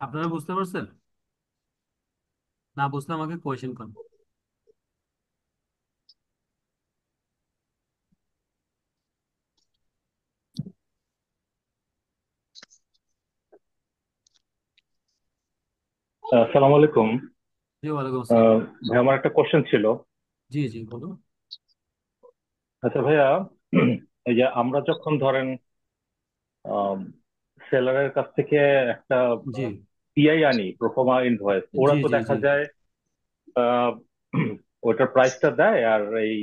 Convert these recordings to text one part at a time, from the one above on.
আপনারা বুঝতে পারছেন? না বুঝলে আমাকে কোয়েশ্চেন করুন। আসসালামু আলাইকুম। জি, ওয়ালাইকুম আসসালাম। ভাই, আমার একটা কোশ্চেন ছিল। জি জি, বলুন। আচ্ছা ভাইয়া, এই যে আমরা যখন ধরেন সেলারের কাছ থেকে একটা জি পিআই আনি, প্রোফর্মা ইনভয়েস, ওরা জি তো জি দেখা জি যায় আহ, ওটার প্রাইসটা দেয়, আর এই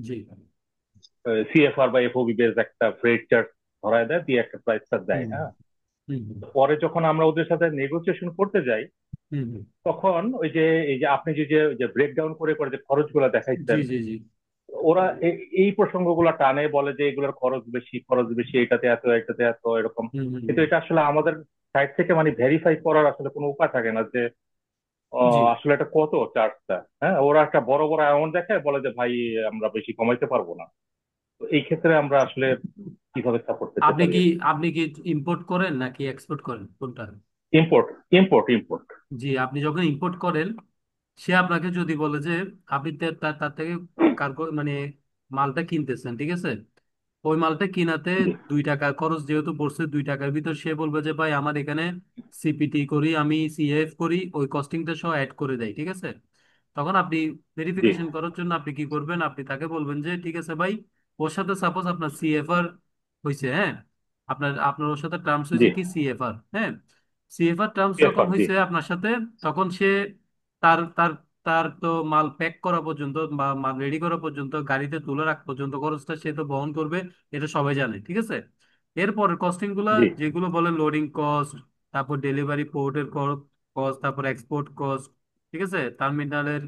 জি। সিএফআর বা এফওবি বেস একটা ফ্রেট চার্জ ধরায় দেয়, দিয়ে একটা প্রাইসটা দেয়। হুম হ্যাঁ, হুম হুম পরে যখন আমরা ওদের সাথে নেগোসিয়েশন করতে যাই, হুম হুম। তখন ওই যে এই যে আপনি যে ব্রেকডাউন করে করে যে খরচগুলো জি দেখাইছেন, জি জি। ওরা এই প্রসঙ্গগুলো টানে, বলে যে এগুলোর খরচ বেশি, খরচ বেশি, এটাতে এত, এটাতে এত, এরকম। হুম হুম কিন্তু হুম। এটা আসলে আমাদের সাইড থেকে মানে ভেরিফাই করার আসলে কোনো উপায় থাকে না যে জি। আসলে এটা কত চার্জটা। হ্যাঁ, ওরা একটা বড় বড় অ্যামাউন্ট দেখে, বলে যে ভাই আমরা বেশি কমাইতে পারবো না। তো এই ক্ষেত্রে আমরা আসলে কিভাবে সাপোর্ট পেতে আপনি পারি কি আর আপনি কি ইম্পোর্ট করেন নাকি এক্সপোর্ট করেন, কোনটা? Import, import. জি, আপনি যখন ইম্পোর্ট করেন, সে আপনাকে যদি বলে যে আপনি তার তার থেকে কার্গো মানে মালটা কিনতেছেন, ঠিক আছে? ওই মালটা কিনাতে জি 2 টাকা খরচ যেহেতু পড়ছে, 2 টাকার ভিতর সে বলবে যে ভাই আমার এখানে সিপিটি করি, আমি সিএফ করি, ওই কস্টিংটা সহ অ্যাড করে দেয়, ঠিক আছে? তখন আপনি জি ভেরিফিকেশন করার জন্য আপনি কি করবেন, আপনি তাকে বলবেন যে ঠিক আছে ভাই, ওর সাথে সাপোজ আপনার সিএফআর হয়েছে, হ্যাঁ, আপনার আপনার ওর সাথে টার্মস জি হয়েছে কি সিএফআর, হ্যাঁ, সিএফআর টার্মস যখন সিএফআর জি হয়েছে আপনার সাথে, তখন সে তার তার তার তো মাল প্যাক করা পর্যন্ত বা মাল রেডি করা পর্যন্ত, গাড়িতে তুলে রাখ পর্যন্ত খরচটা সে তো বহন করবে, এটা সবাই জানে, ঠিক আছে? এরপর কস্টিং গুলা জি যেগুলো বলে লোডিং কস্ট, তারপর ডেলিভারি পোর্টের কস্ট, তারপর এক্সপোর্ট কস্ট, ঠিক আছে, টার্মিনালের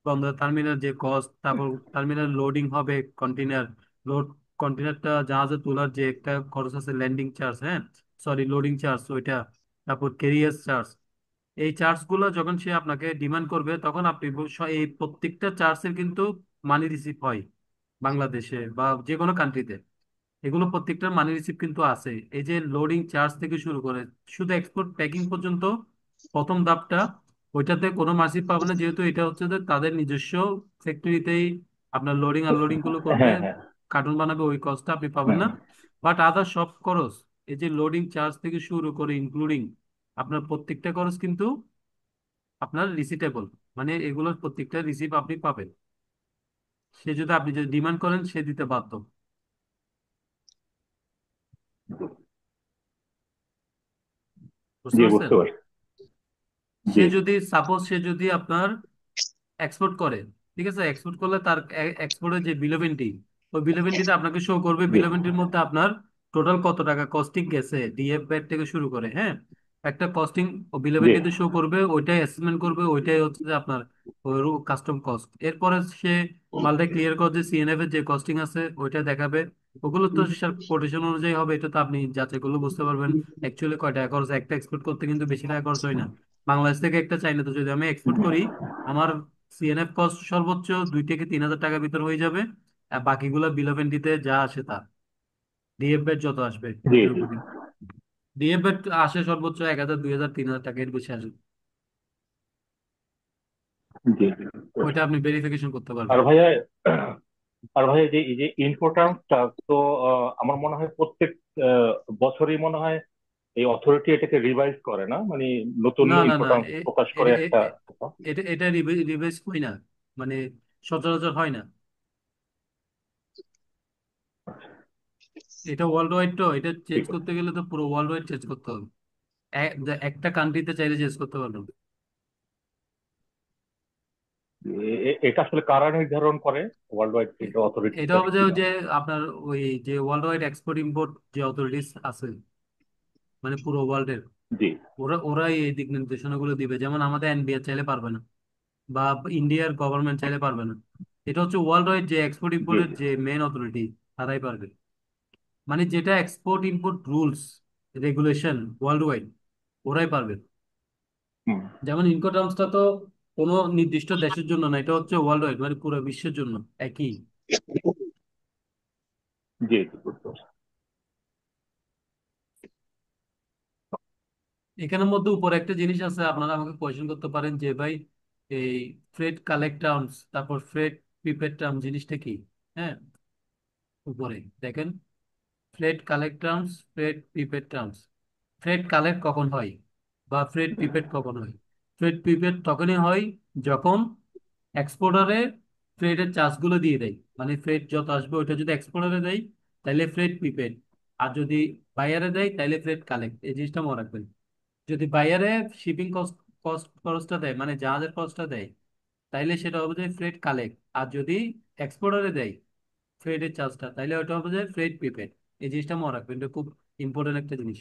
বন্ধ টার্মিনাল যে কস্ট, তারপর টার্মিনাল লোডিং হবে কন্টেনার, লোড কন্টেনারটা জাহাজে তোলার যে একটা খরচ আছে, ল্যান্ডিং চার্জ, হ্যাঁ, সরি লোডিং চার্জ ওইটা, তারপর ক্যারিয়ার চার্জ, এই চার্জ গুলো যখন সে আপনাকে ডিমান্ড করবে, তখন আপনি এই প্রত্যেকটা চার্জের কিন্তু মানি রিসিভ হয় বাংলাদেশে বা যে কোনো কান্ট্রিতে, এগুলো প্রত্যেকটার মানি রিসিভ কিন্তু আছে। এই যে লোডিং চার্জ থেকে শুরু করে শুধু এক্সপোর্ট প্যাকিং পর্যন্ত, প্রথম ধাপটা, ওইটাতে কোনো মার্জিন পাবে না, যেহেতু এটা হচ্ছে যে তাদের নিজস্ব ফ্যাক্টরিতেই আপনার লোডিং আনলোডিং গুলো করবে, হ্যাঁ হ্যাঁ কার্টুন বানাবে, ওই কস্টটা আপনি পাবেন হ্যাঁ না। বাট আদার সব খরচ, এই যে লোডিং চার্জ থেকে শুরু করে ইনক্লুডিং আপনার প্রত্যেকটা খরচ কিন্তু আপনার রিসিটেবল, মানে এগুলোর প্রত্যেকটা রিসিভ আপনি পাবেন। সে যদি আপনি যদি ডিমান্ড করেন, সে দিতে বাধ্য। বুঝতে জি, পারছেন? বুঝতে পারছি। সে জি যদি সাপোজ সে যদি আপনার এক্সপোর্ট করে, ঠিক আছে, এক্সপোর্ট করলে তার এক্সপোর্টের যে বিল অফ এন্ট্রি, ওই বিল অফ এন্ট্রিতে আপনাকে শো করবে, জি বিল অফ এন্ট্রির মধ্যে আপনার টোটাল কত টাকা কস্টিং গেছে, ডিএফ ব্যাট থেকে শুরু করে, হ্যাঁ, একটা কস্টিং ও বিল অফ জি এন্ট্রিতে শো করবে, ওইটাই অ্যাসেসমেন্ট করবে, ওইটাই হচ্ছে যে আপনার কাস্টম কস্ট। এরপরে সে মালটা ক্লিয়ার করে যে সিএনএফ এর যে কস্টিং আছে ওইটা দেখাবে, ওগুলো তো স্যার কোটেশন অনুযায়ী হবে, এটা তো আপনি যাচাই করলে বুঝতে পারবেন অ্যাকচুয়ালি কয় টাকা খরচ। একটা এক্সপোর্ট করতে কিন্তু বেশি টাকা খরচ হয় না। বাংলাদেশ থেকে একটা চাইনাতে যদি আমি এক্সপোর্ট করি, আমার সিএনএফ কস্ট সর্বোচ্চ 2 থেকে 3 হাজার টাকার ভিতর হয়ে যাবে, আর বাকিগুলো বিল অফ এন্ট্রিতে যা আসে তা, ডিএফ ব্যাট যত আসবে জি ওইটার জি উপর, ডিএফ ব্যাট আসে সর্বোচ্চ 1,000, 2,000, 3,000 টাকা, এর বেশি আসে। জি জি, বুঝতে ওইটা পারছি। আপনি ভেরিফিকেশন করতে আর পারবেন। ভাইয়া, এই যে ইম্পোর্টান্সটা তো আমার মনে হয় প্রত্যেক বছরই মনে হয় এই অথরিটি এটাকে রিভাইজ করে না, মানে নতুন না না না, ইম্পোর্টান্স প্রকাশ করে একটা। এটা এটা রিভাইজ হয় না, মানে সচরাচর হয় না। এটা ওয়ার্ল্ড ওয়াইড, তো এটা চেঞ্জ ঠিক আছে। করতে গেলে তো পুরো ওয়ার্ল্ড ওয়াইড চেঞ্জ করতে হবে। একটা কান্ট্রিতে চাইলে চেঞ্জ করতে পারবেন না। এটা আসলে কারা নির্ধারণ করে? ওয়ার্ল্ড ওয়াইড এ- এটা এটা অথরিটিটা হবে যে কি ওই নাম? যে আপনার ওই যে ওয়ার্ল্ড ওয়াইড এক্সপোর্ট ইম্পোর্ট যে অথরিটিস আছে, মানে পুরো ওয়ার্ল্ডের, জি ওরাই এই দিক নির্দেশনাগুলো দিবে। যেমন আমাদের এনবিআর চাইলে পারবে না, বা ইন্ডিয়ার গভর্নমেন্ট চাইলে পারবে না। এটা হচ্ছে ওয়ার্ল্ড ওয়াইড যে এক্সপোর্ট জি ইম্পোর্টের জি যে মেন অথরিটি, তারাই পারবে। মানে যেটা export import rules regulation world wide, ওরাই পারবে। হুম, যেমন ইনকোটার্মসটা তো কোনো নির্দিষ্ট দেশের জন্য না, এটা হচ্ছে ওয়ার্ল্ড ওয়াইড, মানে পুরো বিশ্বের জন্য একই। জি জি, বুঝতে পারছি। এখানের মধ্যে উপরে একটা জিনিস আছে, আপনারা আমাকে কোয়েশ্চেন করতে পারেন যে ভাই এই ফ্রেড কালেক্ট টার্মস তারপর ফ্রেড প্রিপেড টার্ম জিনিসটা কি। হ্যাঁ, উপরে দেখেন, Fred collect terms, Fred prepaid terms. Fred collect কখন হয় বা ফ্রেড প্রিপেড কখন হয়? ফ্রেড প্রিপেড তখনই হয় যখন এক্সপোর্টারে ফ্রেডের চার্জগুলো দিয়ে দেয়, মানে ফ্রেড যত আসবে ওইটা যদি এক্সপোর্টারে দেয় তাহলে ফ্রেড প্রিপেড, আর যদি বায়ারে দেয় তাহলে ফ্রেড কালেক্ট। এই জিনিসটা মনে রাখবেন। যদি বায়ারে শিপিং কস্ট খরচটা দেয় মানে জাহাজের খরচটা দেয় তাইলে সেটা হবে যে ফ্রেড কালেক্ট, আর যদি এক্সপোর্টারে দেয় ফ্রেডের চার্জটা তাইলে ওটা হবে যে ফ্রেড প্রিপেড। এই জিনিসটা মনে রাখবেন, এটা খুব ইম্পর্টেন্ট একটা জিনিস।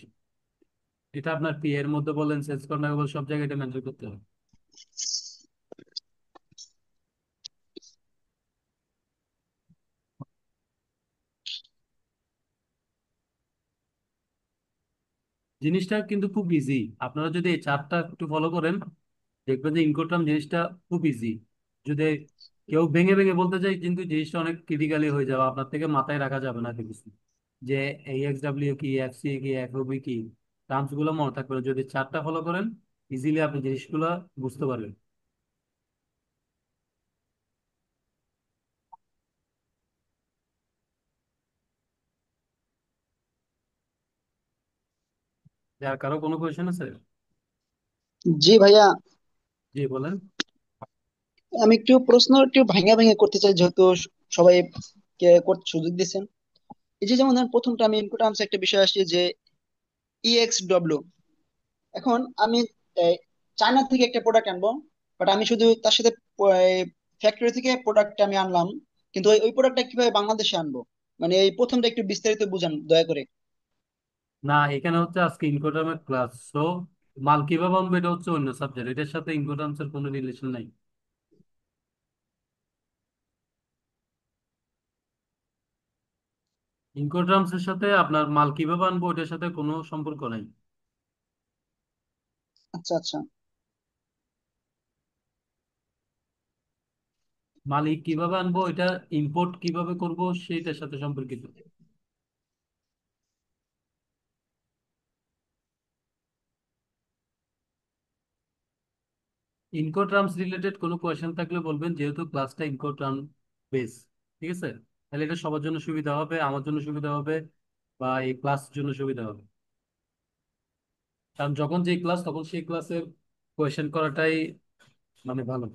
এটা আপনার পি এর মধ্যে বলেন, সেলস কর্নার বলেন, সব জায়গায় এটা মেনশন করতে হবে। জিনিসটা কিন্তু খুব ইজি, আপনারা যদি এই চার্টটা একটু ফলো করেন দেখবেন যে ইনকোটাম জিনিসটা খুব ইজি। যদি কেউ ভেঙে ভেঙে বলতে চাই কিন্তু জিনিসটা অনেক ক্রিটিক্যালি হয়ে যাবে, আপনার থেকে মাথায় রাখা যাবে না কিছু, যে এই এক্স ডাব্লিউ কি, এফ সি কি, এফ ও বি কি, টার্মস গুলো মনে থাকবে না। যদি চার্টটা ফলো করেন ইজিলি আপনি জিনিসগুলো বুঝতে পারবেন। যার কারো কোনো কোয়েশ্চেন আছে? জি ভাইয়া, জি বলেন। আমি একটু প্রশ্ন একটু ভাঙা ভেঙে করতে চাই, যেহেতু সবাই কে করতে সুযোগ দিচ্ছেন। এই যে যেমন ধরেন, প্রথমটা আমি ইনপুট আর্মস একটা বিষয় আসছে যে EXW। এখন আমি এই, চায়না থেকে একটা প্রোডাক্ট আনবো, বাট আমি শুধু তার সাথে ফ্যাক্টরি থেকে প্রোডাক্ট আমি আনলাম, কিন্তু ওই প্রোডাক্টটা কিভাবে বাংলাদেশে আনবো? মানে এই প্রথমটা একটু বিস্তারিত বুঝান দয়া করে। না, এখানে হচ্ছে আজকে ইনকোটামের ক্লাস, সো মাল কিভাবে আনবো এটা হচ্ছে অন্য সাবজেক্ট, এটার সাথে ইনকোটামসের কোনো রিলেশন নাই। ইনকোটামসের সাথে আপনার মাল কিভাবে আনবো ওটার সাথে কোনো সম্পর্ক নাই। আচ্ছা আচ্ছা। মালিক কিভাবে আনবো এটা, ইম্পোর্ট কিভাবে করব সেটার সাথে সম্পর্কিত। ইনকোটার্মস রিলেটেড কোনো কোয়েশ্চেন থাকলে বলবেন, যেহেতু ক্লাসটা ইনকোটার্ম বেস, ঠিক আছে? তাহলে এটা সবার জন্য সুবিধা হবে, আমার জন্য সুবিধা হবে, বা এই ক্লাস জন্য সুবিধা হবে। কারণ যখন যে ক্লাস তখন সেই ক্লাসের কোয়েশ্চেন করাটাই মানে ভালো।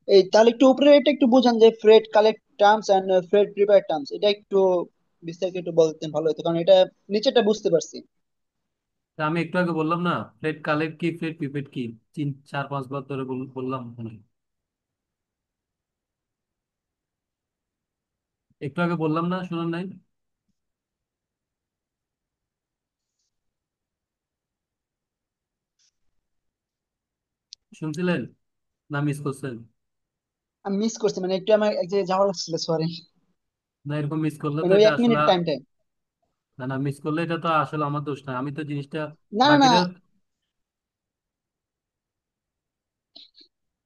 এই তাহলে একটু উপরে এটা একটু বুঝান যে freight collect terms and freight prepaid terms, এটা একটু বিস্তারিত একটু বলতেন ভালো হতো, কারণ এটা নিচেটা বুঝতে পারছি। তা আমি একটু আগে বললাম না, ফ্রেড কালেক্ট কি ফ্রেড প্রিপেড কি, 4-5 বার ধরে বললাম মনে হয়। একটু আগে বললাম না, শুনুন নাই? শুনছিলেন না মিস করছেন? আমি মিস করছি, মানে একটু আমার এক জায়গায় যাওয়া লাগছিল, সরি। না, এরকম মিস করলে তো মানে ওই এটা এক আসলে, মিনিট টাইমটা। না না, মিস করলে এটা তো আসলে আমার দোষ না, আমি তো জিনিসটা না না না। বাকিরা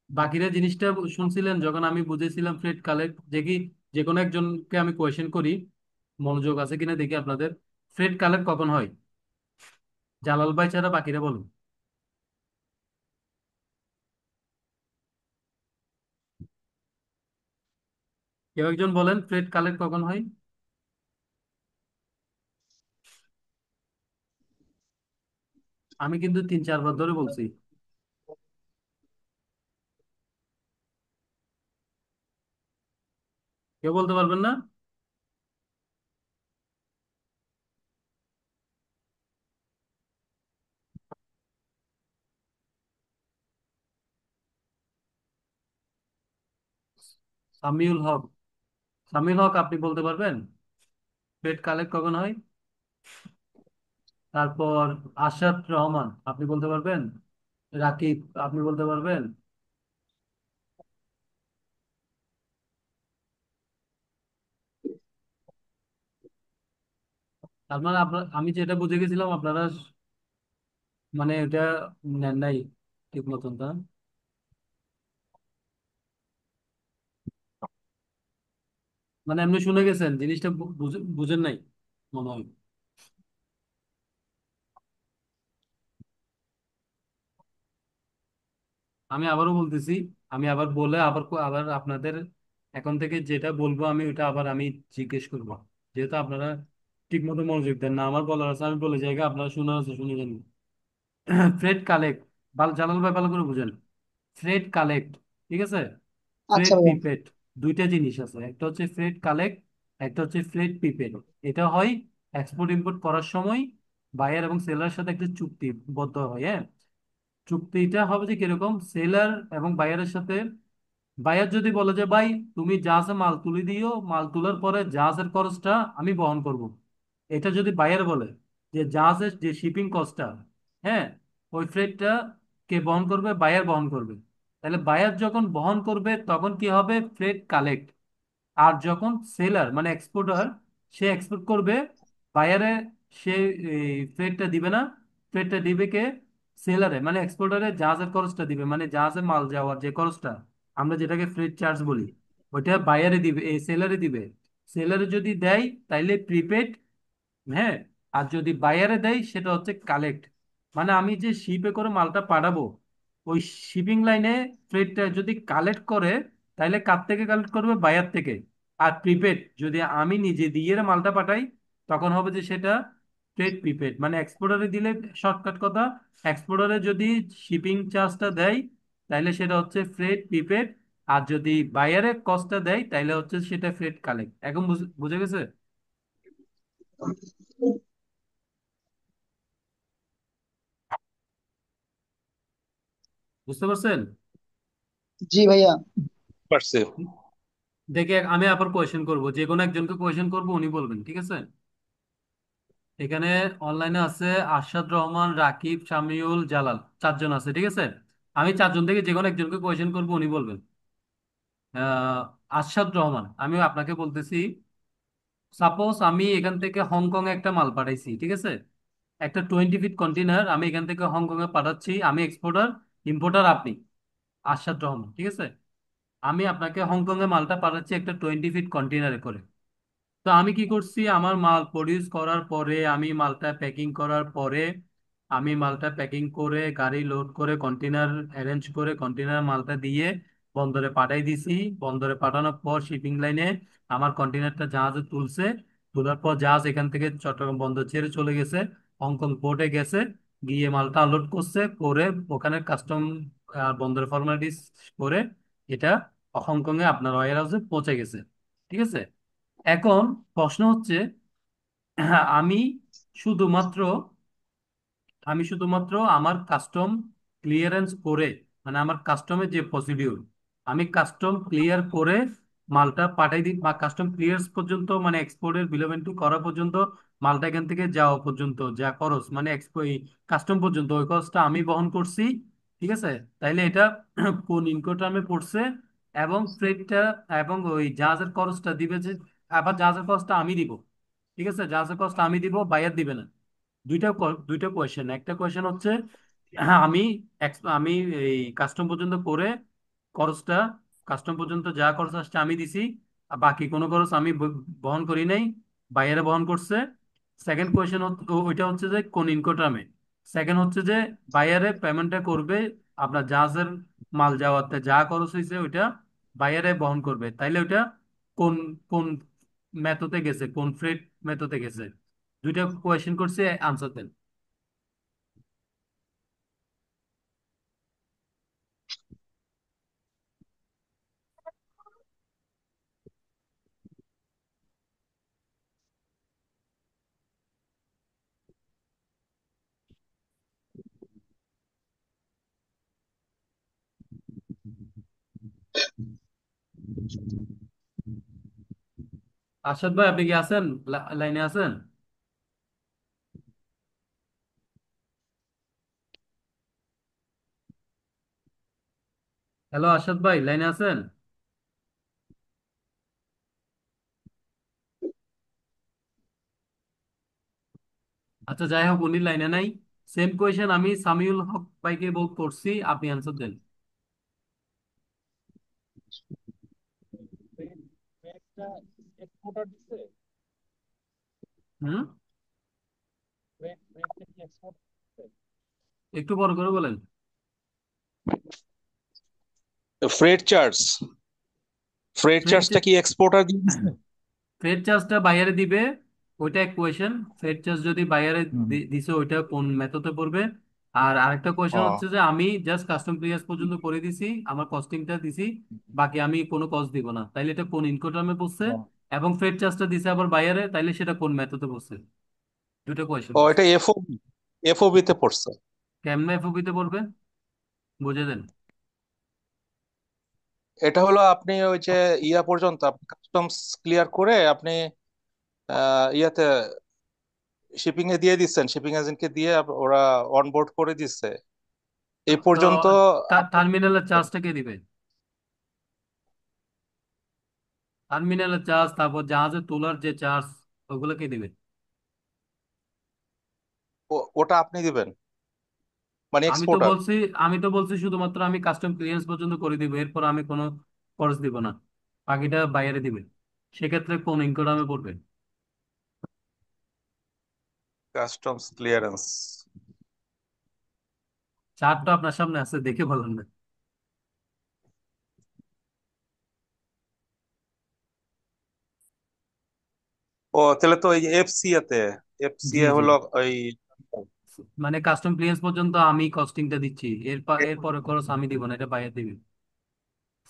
বাকিরা জিনিসটা শুনছিলেন যখন আমি বুঝেছিলাম ফ্রেড কালেক্ট, দেখি যে কোনো একজনকে আমি কোয়েশ্চেন করি, মনোযোগ আছে কিনা দেখি আপনাদের। ফ্রেড কালেক্ট কখন হয়? জালাল ভাই ছাড়া বাকিরা বলুন। কেউ একজন বলেন ফ্রেড কালেক্ট কখন হয়। আমি কিন্তু 3-4 বার ধরে বলছি। কেউ বলতে পারবেন না? সামিউল হক, সামিউল হক আপনি বলতে পারবেন ফ্রেড কালেক্ট কখন হয়? তারপর আশাদ রহমান আপনি বলতে পারবেন? রাকিব আপনি বলতে পারবেন? তার মানে আপনার, আমি যেটা বুঝে গেছিলাম আপনারা মানে এটা নেন নাই ঠিক মতন, তা মানে আপনি শুনে গেছেন জিনিসটা, বুঝেন নাই মনে হয়। আমি আবারও বলতেছি, আমি আবার বলে আবার আবার আপনাদের এখন থেকে যেটা বলবো আমি ওটা আবার আমি জিজ্ঞেস করবো, যেহেতু আপনারা ঠিক মতো মনোযোগ দেন না। আমার বলার আছে আমি বলে জায়গা, আপনারা শুনে আছে শুনে যান। ফ্রেড কালেক্ট, জালাল ভাই ভালো করে বুঝেন। ফ্রেড কালেক্ট, ঠিক আছে, আচ্ছা ফ্রেড ভাইয়া। প্রিপেড, দুইটা জিনিস আছে। একটা হচ্ছে ফ্রেড কালেক্ট, একটা হচ্ছে ফ্রেড প্রিপেড। এটা হয় এক্সপোর্ট ইম্পোর্ট করার সময় বায়ার এবং সেলার সাথে একটা চুক্তিবদ্ধ হয়, হ্যাঁ। চুক্তিটা হবে যে কিরকম, সেলার এবং বায়ারের সাথে, বায়ার যদি বলে যে ভাই তুমি জাহাজে মাল তুলে দিও, মাল তোলার পরে জাহাজের খরচটা আমি বহন করব, এটা যদি বায়ার বলে, যে জাহাজের যে শিপিং কস্টটা, হ্যাঁ, ওই ফ্রেটটা কে বহন করবে? বায়ার বহন করবে। তাহলে বায়ার যখন বহন করবে তখন কি হবে? Freight collect. আর যখন সেলার মানে এক্সপোর্টার, সে এক্সপোর্ট করবে, বায়ারে সে ফ্রেটটা দিবে না, ফ্রেটটা দিবে কে? সেলারে মানে এক্সপোর্টারে জাহাজের খরচটা দিবে, মানে জাহাজে মাল যাওয়ার যে খরচটা, আমরা যেটাকে ফ্রেট চার্জ বলি, ওইটা বায়ারে দিবে, এই সেলারে দিবে। সেলারে যদি দেয় তাইলে প্রিপেড, হ্যাঁ। আর যদি বায়ারে দেয় সেটা হচ্ছে কালেক্ট। মানে আমি যে শিপে করে মালটা পাঠাবো, ওই শিপিং লাইনে ফ্রেটটা যদি কালেক্ট করে, তাহলে কার থেকে কালেক্ট করবে? বায়ার থেকে। আর প্রিপেড যদি আমি নিজে দিয়ে মালটা পাঠাই, তখন হবে যে সেটা ফ্রেট প্রিপেড। মানে এক্সপোর্টারে দিলে, শর্টকাট কথা, এক্সপোর্টারে যদি শিপিং চার্জটা দেয় তাহলে সেটা হচ্ছে ফ্রেট প্রিপেড। আর যদি বায়ারে কস্টটা দেয় তাহলে হচ্ছে সেটা ফ্রেট কালেক্ট। এখন বুঝে গেছে? বুঝতে পারছেন? জি ভাইয়া। পারছে। দেখে আমি আবার কোয়েশ্চেন করব, যে কোনো একজনকে কোয়েশ্চেন করব, উনি বলবেন, ঠিক আছে? এখানে অনলাইনে আছে আরশাদ রহমান, রাকিব, শামিউল, জালাল, চারজন আছে, ঠিক আছে? আমি চারজন থেকে যে কোনো একজনকে কোয়েশ্চেন করব, উনি বলবেন। আহ আরশাদ রহমান, আমি আপনাকে বলতেছি, সাপোজ আমি এখান থেকে হংকং একটা মাল পাঠাইছি, ঠিক আছে? একটা 20 ফিট কন্টেনার আমি এখান থেকে হংকং এ পাঠাচ্ছি, আমি এক্সপোর্টার, ইম্পোর্টার আপনি, আরশাদ রহমান, ঠিক আছে? আমি আপনাকে হংকং এ মালটা পাঠাচ্ছি একটা 20 ফিট কন্টেনারে করে। তো আমি কি করছি, আমার মাল প্রডিউস করার পরে, আমি মালটা প্যাকিং করার পরে, আমি মালটা প্যাকিং করে গাড়ি লোড করে কন্টেনার অ্যারেঞ্জ করে কন্টেনার মালটা দিয়ে বন্দরে পাঠাই দিছি। বন্দরে পাঠানোর পর শিপিং লাইনে আমার কন্টেনারটা জাহাজে তুলছে। তোলার পর জাহাজ এখান থেকে চট্টগ্রাম বন্দর ছেড়ে চলে গেছে, হংকং পোর্টে গেছে, গিয়ে মালটা আনলোড করছে, করে ওখানে কাস্টম বন্দরের ফর্মালিটিস করে এটা হংকং এ আপনার ওয়্যার হাউসে পৌঁছে গেছে, ঠিক আছে? এখন প্রশ্ন হচ্ছে, আমি শুধুমাত্র আমি শুধুমাত্র আমার কাস্টম ক্লিয়ারেন্স করে, মানে আমার কাস্টমের যে প্রসিডিউর, আমি কাস্টম ক্লিয়ার করে মালটা পাঠাই দিই, বা কাস্টম ক্লিয়ারেন্স পর্যন্ত মানে এক্সপোর্টের বিল অফ এন্ট্রি করা পর্যন্ত, মালটা এখান থেকে যাওয়া পর্যন্ত যা খরচ, মানে কাস্টম পর্যন্ত ওই খরচটা আমি বহন করছি, ঠিক আছে? তাইলে এটা কোন ইনকোটার্মে পড়ছে, এবং ফ্রেটটা এবং ওই জাহাজের খরচটা দিবে যে, আবার জাহাজের খরচটা আমি দিব, ঠিক আছে? জাহাজের খরচটা আমি দিব, বাইরে দিবে না। দুইটা কোয়েশ্চেন, একটা কোয়েশ্চেন হচ্ছে, হ্যাঁ, আমি এই কাস্টম পর্যন্ত করে খরচটা, কাস্টম পর্যন্ত যা খরচ আসছে আমি দিছি, আর বাকি কোনো খরচ আমি বহন করি নাই, বাইরে বহন করছে। সেকেন্ড কোয়েশ্চেন ওইটা হচ্ছে যে কোন ইনকোটার্মে। সেকেন্ড হচ্ছে যে বাইরে পেমেন্টটা করবে আপনার জাহাজের মাল যাওয়াতে যা খরচ হয়েছে ওইটা বাইরে বহন করবে, তাইলে ওইটা কোন কোন মেথডে গেছে, কোন ফ্রেট মেথডে গেছে? দুইটা কোয়েশ্চেন করছে, আনসার দেন। আরশাদ ভাই, আপনি কি আছেন? লাইনে আছেন? হ্যালো আরশাদ ভাই, লাইনে আছেন? আচ্ছা, যাই হোক, উনি লাইনে নাই। সেম কোয়েশ্চেন আমি সামিউল হক ভাইকে করছি, আপনি আনসার দেন। এক্সপোর্টার দিচ্ছে? হুম। ফ্রেটটা কি এক্সপোর্ট? একটু বড় করে বলেন। ফ্রেট চার্জ, ফ্রেট ফ্রেড চার্জটা কি এক্সপোর্টার দিয়ে দিচ্ছে? ফ্রেড চার্জটা বাইরে দিবে, ওইটা এক কোয়েশন। ফ্রেড চার্জ যদি বাইরে হুম। দিছে ওইটা কোন মেথডে পড়বে। আর আরেকটা কোয়েশন ও, হচ্ছে যে আমি জাস্ট কাস্টম ক্লিয়ার পর্যন্ত করে দিছি, আমার কস্টিংটা দিছি, বাকি আমি কোনো কস্ট দিব না, তাইলে এটা কোন ইনকোটার্মে পড়ছে। ও, এবং ফ্রেড চার্জটা দিছে আবার বাইরে, তাইলে সেটা কোন মেথডে পড়ছে। দুটো কোয়েশন ও, করছে। এটা এফওবি তে পড়ছে। কেমনে এফওবি তে পড়বে, বুঝে দেন। এটা হলো আপনি ওই যে ইয়া পর্যন্ত আপনি কাস্টমস ক্লিয়ার করে আপনি ইয়াতে শিপিং এ দিয়ে দিচ্ছেন, শিপিং এজেন্টকে দিয়ে ওরা অনবোর্ড করে দিচ্ছে এই তো পর্যন্ত। টার্মিনালের চার্জটা কে দিবে? টার্মিনালের চার্জ, তারপর জাহাজে তোলার যে চার্জ, ওগুলো কে দিবে? ওটা আপনি দিবেন, মানে আমি তো এক্সপোর্টার। বলছি আমি তো বলছি শুধুমাত্র আমি কাস্টম ক্লিয়ারেন্স পর্যন্ত করে দিব, এরপর আমি কোনো খরচ দিব না, বাকিটা বাইরে দিবে। সেক্ষেত্রে কোন ইনকোডামে পড়বে? Customs clearance. চার্টটা আপনার সামনে আছে, দেখে বলেন না। ও, তাহলে তো এই এফসিএ তে, জি এফসিএ জি। হলো ওই মানে কাস্টম ক্লিয়ারেন্স পর্যন্ত আমি কস্টিংটা দিচ্ছি, এরপরে খরচ আমি দিব না, এটা বাইরে দিবে।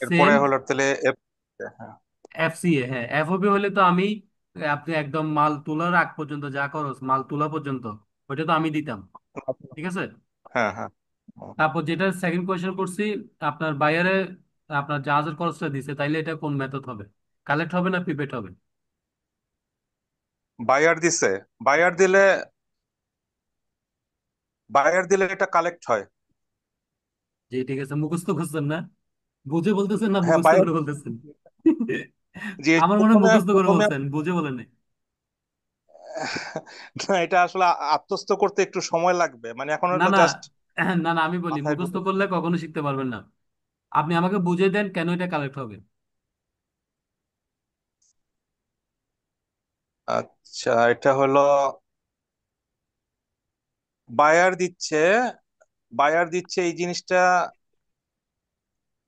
সেম এরপরে হলো তাহলে এফ। হ্যাঁ। এফসিএ, হ্যাঁ এফওবি হলে তো আমি, আপনি একদম মাল তোলার আগ পর্যন্ত যা খরচ মাল তোলা পর্যন্ত, ওইটা তো আমি দিতাম, ঠিক আছে। হ্যাঁ, হ্যাঁ। তারপর যেটা সেকেন্ড কোয়েশ্চেন করছি, আপনার বায়ারে আপনার জাহাজের খরচটা দিছে, তাইলে এটা কোন মেথড হবে? কালেক্ট হবে না প্রিপেড হবে? বায়ার দিছে, বায়ার দিলে, বায়ার দিলে এটা কালেক্ট হয়। জি ঠিক আছে, মুখস্থ করছেন না? বুঝে বলতেছেন না হ্যাঁ, মুখস্থ বায়ার করে বলতেছেন? যে আমার মনে হয় প্রথমে মুখস্থ করে প্রথমে বলছেন, বুঝে বলেন নাই। না, এটা আসলে আত্মস্থ করতে একটু সময় লাগবে, মানে এখন না হলো না, জাস্ট না না, আমি বলি মাথায় মুখস্থ ঢুকে। করলে কখনো শিখতে পারবেন না। আপনি আমাকে বুঝিয়ে দেন কেন এটা কালেক্ট হবে। আচ্ছা, এটা হলো বায়ার দিচ্ছে, বায়ার দিচ্ছে এই জিনিসটা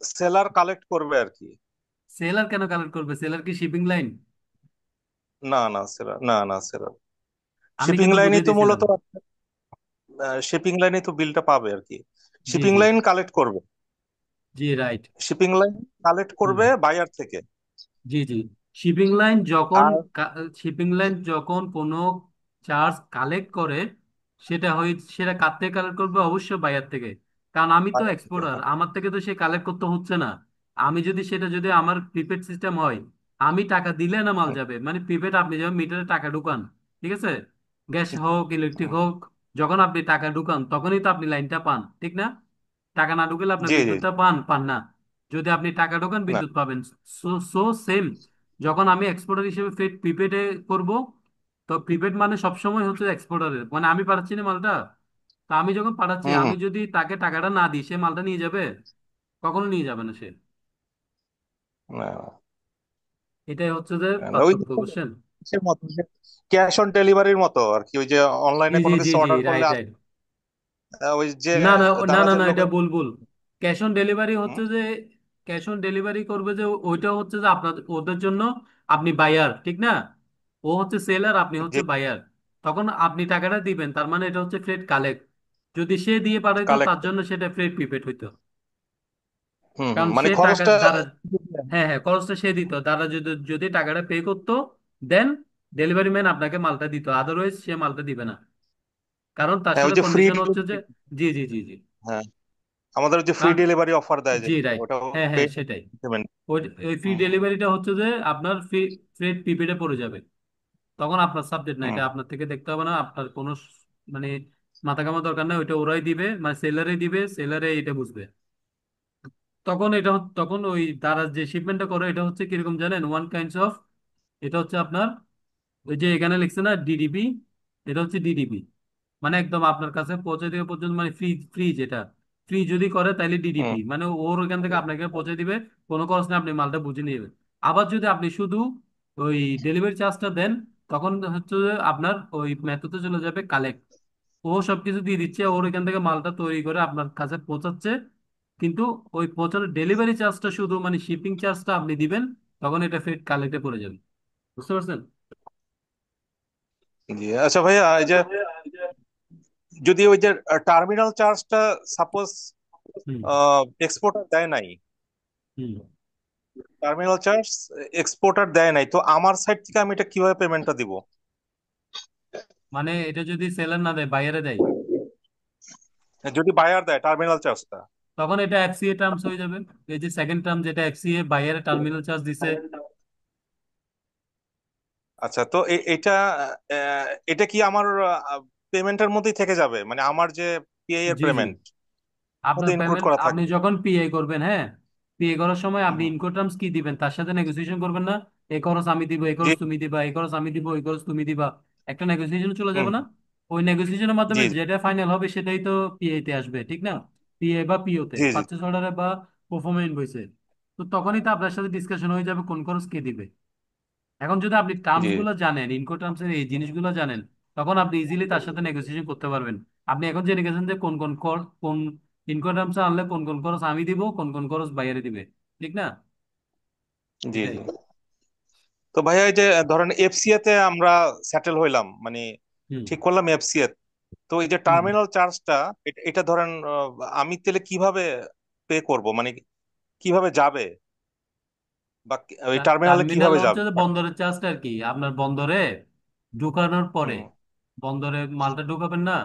সেলার কালেক্ট করবে আর কি। সেলার কেন কালেক্ট করবে? সেলার কি শিপিং লাইন? না, না সেলার, না, না সেলার। আমি শিপিং কিন্তু লাইনই বুঝিয়ে তো দিয়েছিলাম। মূলত, শিপিং লাইনই তো বিলটা পাবে আর কি। জি শিপিং জি। লাইন কালেক্ট করবে, জি রাইট। শিপিং লাইন কালেক্ট হুম। করবে বায়ার থেকে। জি জি। শিপিং লাইন যখন আর শিপিং লাইন যখন কোনো চার্জ কালেক্ট করে, সেটা কার থেকে কালেক্ট করবে? অবশ্যই বায়ার থেকে। কারণ আমি তো বায়ার থেকে, এক্সপোর্টার, হ্যাঁ। আমার থেকে তো সে কালেক্ট করতে হচ্ছে না। আমি যদি সেটা যদি আমার প্রিপেড সিস্টেম হয়, আমি টাকা দিলে না মাল হুম, যাবে, মানে প্রিপেড আপনি যেমন মিটারে টাকা ঢুকান, ঠিক আছে, গ্যাস হোক ইলেকট্রিক হুম। হোক, যখন আপনি টাকা ঢুকান তখনই তো আপনি লাইনটা পান, ঠিক না? টাকা না ঢুকলে আপনার জি, জি, বিদ্যুৎটা পান পান না। যদি আপনি টাকা ঢোকান না। বিদ্যুৎ পাবেন। সো সো সেম, যখন আমি এক্সপোর্টার হিসেবে প্রিপেডে করব, তো প্রিপেড মানে সবসময় হচ্ছে এক্সপোর্টারের, মানে আমি পাঠাচ্ছি না মালটা। তা আমি যখন পাঠাচ্ছি, হুম, আমি হুম। যদি তাকে টাকাটা না দিই, সে মালটা নিয়ে যাবে? কখনো নিয়ে যাবে না সে। না, এটাই হচ্ছে যে না, না, ওই পার্থক্য, বুঝছেন? ক্যাশ অন ডেলিভারির মতো আর কি, ওই যে জি অনলাইনে জি কোনো জি কিছু জি, অর্ডার করলে রাইট রাইট। ওই যে না না না না দারাজের না, লোক এটা ভুল ভুল। ক্যাশ অন ডেলিভারি হুম, হচ্ছে যে, ক্যাশ অন ডেলিভারি করবে যে, ওইটা হচ্ছে যে আপনার ওদের জন্য, আপনি বায়ার ঠিক না, ও হচ্ছে সেলার, আপনি যে হচ্ছে বায়ার। তখন আপনি টাকাটা দিবেন, তার মানে এটা হচ্ছে ফ্রেট কালেক্ট। যদি সে দিয়ে পাঠাইতো, তার কালেক্ট। জন্য সেটা ফ্রেট প্রিপেড হইতো। হুম, হুম, কারণ মানে সে টাকা খরচটা। দ্বারা, হ্যাঁ হ্যাঁ, খরচটা সে দিত, দ্বারা যদি যদি টাকাটা পে করতো, দেন ডেলিভারি ম্যান আপনাকে মালটা দিত, আদারওয়াইজ সে মালটা দিবে না। কারণ তার হ্যাঁ, ওই সাথে যে ফ্রি কন্ডিশন হচ্ছে যে, ডেলিভারি। জি জি জি জি। হ্যাঁ, আমাদের ওই যে ফ্রি কারণ, ডেলিভারি অফার দেয় যে, জি রাইট, ওটা হ্যাঁ হ্যাঁ পেমেন্ট। সেটাই। ওই ফ্রি হুম, ডেলিভারিটা হচ্ছে যে আপনার ফ্রেট প্রিপেডে পড়ে যাবে। তখন আপনার সাবজেক্ট না, হুম, এটা আপনার থেকে দেখতে হবে না, আপনার কোনো মানে মাথা কামার দরকার নাই, ওইটা ওরাই দিবে, মানে সেলারে দিবে, সেলারে এটা বুঝবে। তখন তখন ওই তারা যে শিপমেন্টটা করে, এটা হচ্ছে কিরকম জানেন, ওয়ান কাইন্ডস অফ, এটা হচ্ছে আপনার ওই যে এখানে লিখছে না ডিডিপি, এটা হচ্ছে ডিডিপি, মানে একদম আপনার কাছে পৌঁছে দেওয়া পর্যন্ত, মানে ফ্রি, ফ্রি যেটা, ফ্রি যদি করে তাহলে ডিডিপি, হুম, মানে ওর ওখান থেকে আপনাকে পৌঁছে দিবে, কোনো খরচ নেই, আপনি মালটা বুঝে নেবেন। আবার যদি আপনি শুধু ওই ডেলিভারি চার্জটা দেন, তখন হচ্ছে যে আপনার ওই মেথডে চলে যাবে কালেক্ট। ও সবকিছু দিয়ে দিচ্ছে, ওর এখান থেকে মালটা তৈরি করে আপনার কাছে পৌঁছাচ্ছে। কিন্তু ওই পৌঁছানোর ডেলিভারি চার্জটা শুধু মানে শিপিং চার্জটা আপনি দিবেন, তখন এটা ফের কালেক্টে পড়ে যাবে। বুঝতে পারছেন? জি। আচ্ছা ভাইয়া, এই যে যদি ওই যে টার্মিনাল চার্জটা সাপোজ হুম। এক্সপোর্টার দেয় নাই, হুম। টার্মিনাল চার্জ এক্সপোর্টার দেয় নাই, তো আমার সাইড থেকে আমি এটা কিভাবে পেমেন্টটা দিব? মানে এটা যদি সেলার না দেয়, বাইরে দেয়, যদি বায়ার দেয় টার্মিনাল চার্জটা। তখন এটা এফসিএ টার্মস হয়ে যাবে। এই যে সেকেন্ড টার্ম যেটা এফসিএ, বাইরে টার্মিনাল চার্জ দিছে। আচ্ছা, তো এটা এটা কি আমার পেমেন্টের মধ্যেই থেকে যাবে, মানে আমার যে পিআই এর জি জি। পেমেন্ট আপনার মধ্যে ইনক্লুড পেমেন্ট করা আপনি থাকবে? যখন পিএ করবেন, হ্যাঁ, পিএ করার সময় আপনি হুম। ইনকো টার্মস কি দিবেন তার সাথে নেগোসিয়েশন করবেন না? এই খরচ আমি দিব, এই জি খরচ তুমি দিবা, এই খরচ আমি দিব, এই খরচ তুমি দিবা। একটা নেগোসিয়েশন চলে যাবে হুম। না? ওই নেগোসিয়েশনের জি মাধ্যমে জি যেটা ফাইনাল হবে সেটাই তো পিএ তে আসবে, ঠিক না? পিএ বা পিওতে, জি জি পারচেজ অর্ডারে বা পারফরম্যান্স ইনভয়েসে। তো তখনই তো আপনার সাথে ডিসকাশন হয়ে যাবে কোন খরচ কে দিবে। এখন যদি আপনি টার্মস জি গুলো জানেন, ইনকো টার্মস এর এই জিনিসগুলো জানেন, তখন আপনি ইজিলি তার সাথে নেগোসিয়েশন করতে পারবেন। আপনি এখন জেনে গেছেন যে কোন ইনকো টার্মস আনলে কোন কোন খরচ আমি দিব, কোন কোন খরচ বাইরে দিবে, ঠিক না? জি এটাই। জি। তো ভাইয়া, এই যে ধরেন এফসিএ তে আমরা সেটেল হইলাম, মানে হুম। ঠিক করলাম এফসিএ, তো এই যে হুম। টার্মিনাল চার্জটা, এটা ধরেন আমি তাহলে কিভাবে পে করব, মানে কিভাবে যাবে, বা ওই টার্মিনালে টার্মিনাল কিভাবে হচ্ছে যাবে? যে বন্দরের চার্জটা আর কি, আপনার বন্দরে ঢুকানোর পরে, হুম। বন্দরে মালটা ঢুকাবেন না,